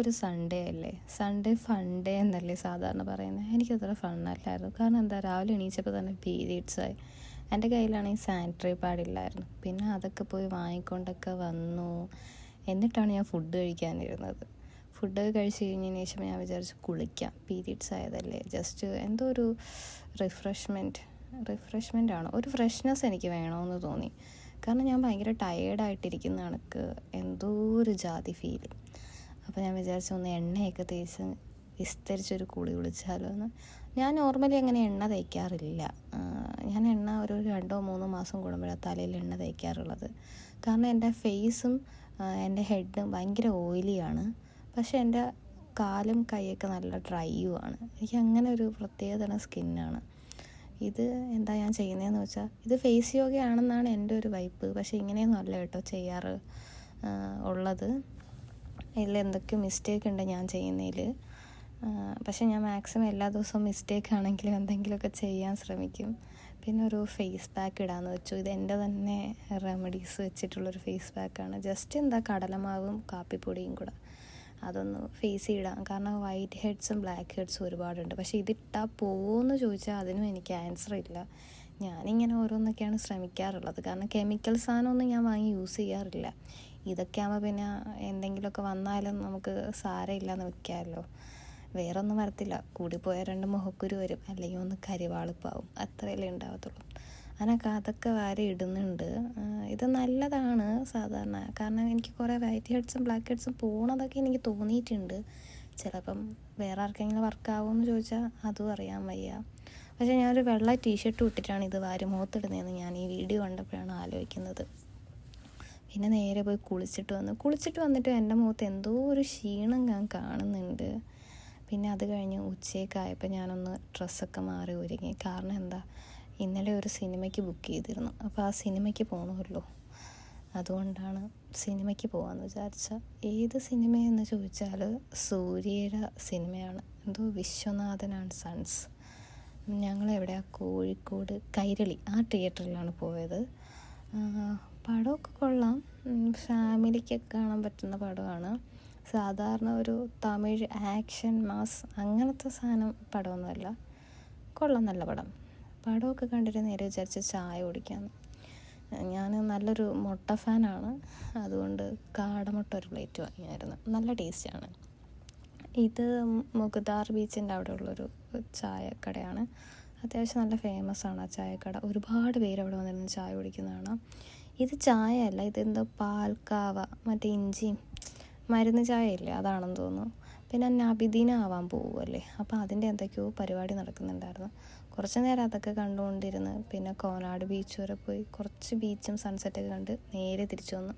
ഒരു സൺഡേ അല്ലേ, Sunday fun day എന്നല്ലേ സാധാരണ പറയുന്നത്. എനിക്കത്ര ഫണ്ണല്ലായിരുന്നു. കാരണം എന്താ, രാവിലെ എണീച്ചപ്പോൾ തന്നെ പീരീഡ്സായി. എൻ്റെ കയ്യിലാണെങ്കിൽ സാനിറ്ററി പാഡ് ഇല്ലായിരുന്നു. പിന്നെ അതൊക്കെ പോയി വാങ്ങിക്കൊണ്ടൊക്കെ വന്നു. എന്നിട്ടാണ് ഞാൻ ഫുഡ് കഴിക്കാനിരുന്നത്. ഫുഡ് കഴിച്ച് കഴിഞ്ഞതിന് ശേഷം ഞാൻ വിചാരിച്ചു കുളിക്കാം, പീരീഡ്സ് ആയതല്ലേ, ജസ്റ്റ് എന്തോ ഒരു റിഫ്രഷ്മെൻ്റ് ആണോ, ഒരു ഫ്രഷ്നെസ് എനിക്ക് വേണമെന്ന് തോന്നി. കാരണം ഞാൻ ഭയങ്കര ടയേർഡായിട്ടിരിക്കുന്ന കണക്ക് എന്തോ ഒരു ജാതി ഫീൽ. അപ്പോൾ ഞാൻ വിചാരിച്ചു ഒന്ന് എണ്ണയൊക്കെ തേച്ച് വിസ്തരിച്ചൊരു കുളി കുളിച്ചാലോ എന്ന്. ഞാൻ നോർമലി അങ്ങനെ എണ്ണ തേക്കാറില്ല. ഞാൻ എണ്ണ ഒരു 2-3 മാസം കൂടുമ്പോഴാണ് തലയിൽ എണ്ണ തേക്കാറുള്ളത്. കാരണം എൻ്റെ ഫേസും എൻ്റെ ഹെഡും ഭയങ്കര ഓയിലിയാണ്. പക്ഷേ എൻ്റെ കാലും കൈയൊക്കെ നല്ല ഡ്രൈയുമാണ്. എനിക്ക് അങ്ങനെ ഒരു പ്രത്യേകതരം സ്കിന്നാണ്. ഇത് എന്താ ഞാൻ ചെയ്യുന്നതെന്ന് വെച്ചാൽ, ഇത് ഫേസ് യോഗയാണെന്നാണ് എൻ്റെ ഒരു വൈപ്പ്. പക്ഷേ ഇങ്ങനെയൊന്നും അല്ല കേട്ടോ ചെയ്യാറ് ഉള്ളത്. ഇതിൽ എന്തൊക്കെയോ മിസ്റ്റേക്ക് ഉണ്ട് ഞാൻ ചെയ്യുന്നതിൽ. പക്ഷേ ഞാൻ മാക്സിമം എല്ലാ ദിവസവും മിസ്റ്റേക്ക് ആണെങ്കിലും എന്തെങ്കിലുമൊക്കെ ചെയ്യാൻ ശ്രമിക്കും. പിന്നെ ഒരു ഫേസ് പാക്ക് ഇടാമെന്ന് വെച്ചു. ഇത് എൻ്റെ തന്നെ റെമഡീസ് വെച്ചിട്ടുള്ളൊരു ഫേസ് പാക്കാണ്. ജസ്റ്റ് എന്താ കടലമാവും കാപ്പിപ്പൊടിയും കൂടെ അതൊന്ന് ഫേസിൽ ഇടാം. കാരണം വൈറ്റ് ഹെഡ്സും ബ്ലാക്ക് ഹെഡ്സും ഒരുപാടുണ്ട്. പക്ഷേ ഇതിട്ടാൽ പോകുമെന്ന് ചോദിച്ചാൽ അതിനും എനിക്ക് ആൻസർ ഇല്ല. ഞാനിങ്ങനെ ഓരോന്നൊക്കെയാണ് ശ്രമിക്കാറുള്ളത്. കാരണം കെമിക്കൽ സാധനമൊന്നും ഞാൻ വാങ്ങി യൂസ് ചെയ്യാറില്ല. ഇതൊക്കെ ആകുമ്പോൾ പിന്നെ എന്തെങ്കിലുമൊക്കെ വന്നാലും നമുക്ക് സാരമില്ലെന്ന് വെക്കാമല്ലോ. വേറെ ഒന്നും വരത്തില്ല, കൂടിപ്പോയാൽ 2 മുഖക്കുരു വരും, അല്ലെങ്കിൽ ഒന്ന് കരിവാളിപ്പാവും, അത്രയല്ലേ ഉണ്ടാകത്തുള്ളൂ. അതിനൊക്കെ അതൊക്കെ വാരി ഇടുന്നുണ്ട്. ഇത് നല്ലതാണ് സാധാരണ. കാരണം എനിക്ക് കുറേ വൈറ്റ് ഹെഡ്സും ബ്ലാക്ക് ഹെഡ്സും പോണതൊക്കെ എനിക്ക് തോന്നിയിട്ടുണ്ട്. ചിലപ്പം വേറെ ആർക്കെങ്കിലും വർക്കാവുമെന്ന് ചോദിച്ചാൽ അതും അറിയാൻ വയ്യ. പക്ഷേ ഞാനൊരു വെള്ള ടീഷർട്ട് ഇട്ടിട്ടാണ് ഇത് വാരി മുഖത്തിടുന്നതെന്ന് ഞാൻ ഈ വീഡിയോ കണ്ടപ്പോഴാണ് ആലോചിക്കുന്നത്. പിന്നെ നേരെ പോയി കുളിച്ചിട്ട് വന്നിട്ട് എൻ്റെ മുഖത്ത് എന്തോ ഒരു ക്ഷീണം ഞാൻ കാണുന്നുണ്ട്. പിന്നെ അത് കഴിഞ്ഞ് ഉച്ചയ്ക്കായപ്പോൾ ഞാനൊന്ന് ഡ്രസ്സൊക്കെ മാറി ഒരുങ്ങി. കാരണം എന്താ, ഇന്നലെ ഒരു സിനിമയ്ക്ക് ബുക്ക് ചെയ്തിരുന്നു. അപ്പോൾ ആ സിനിമയ്ക്ക് പോകണമല്ലോ, അതുകൊണ്ടാണ് സിനിമയ്ക്ക് പോകാമെന്ന് വിചാരിച്ചാൽ. ഏത് സിനിമയെന്ന് ചോദിച്ചാൽ സൂര്യയുടെ സിനിമയാണ്. എന്തോ വിശ്വനാഥൻ ആൻഡ് സൺസ്. ഞങ്ങളെവിടെയാണ്, കോഴിക്കോട് കൈരളി, ആ തിയേറ്ററിലാണ് പോയത്. പടമൊക്കെ കൊള്ളാം, ഫാമിലിക്കൊക്കെ കാണാൻ പറ്റുന്ന പടമാണ്. സാധാരണ ഒരു തമിഴ് ആക്ഷൻ മാസ് അങ്ങനത്തെ പടമൊന്നുമല്ല. കൊള്ളാം, നല്ല പടമൊക്കെ കണ്ടിട്ട് നേരെ വിചാരിച്ച് ചായ കുടിക്കാമെന്ന്. ഞാൻ നല്ലൊരു മുട്ട ഫാനാണ്, അതുകൊണ്ട് കാടമുട്ട ഒരു പ്ലേറ്റ് വാങ്ങിയായിരുന്നു. നല്ല ടേസ്റ്റാണ്. ഇത് മുകുദാർ ബീച്ചിൻ്റെ അവിടെ ഉള്ളൊരു ചായക്കടയാണ്. അത്യാവശ്യം നല്ല ഫേമസ് ആണ് ആ ചായക്കട. ഒരുപാട് പേര് അവിടെ വന്നിരുന്ന് ചായ കുടിക്കുന്നതാണ്. ഇത് ചായ അല്ല, ഇതെന്തോ പാൽക്കാവ, മറ്റേ ഇഞ്ചിയും മരുന്ന് ചായ ഇല്ലേ, അതാണെന്ന് തോന്നുന്നു. പിന്നെ നബിദിന ആവാൻ പോവുമല്ലേ, അപ്പോൾ അതിൻ്റെ എന്തൊക്കെയോ പരിപാടി നടക്കുന്നുണ്ടായിരുന്നു. കുറച്ച് നേരം അതൊക്കെ കണ്ടുകൊണ്ടിരുന്ന് പിന്നെ കോനാട് ബീച്ച് വരെ പോയി കുറച്ച് ബീച്ചും സൺസെറ്റൊക്കെ കണ്ട് നേരെ തിരിച്ചു വന്നു.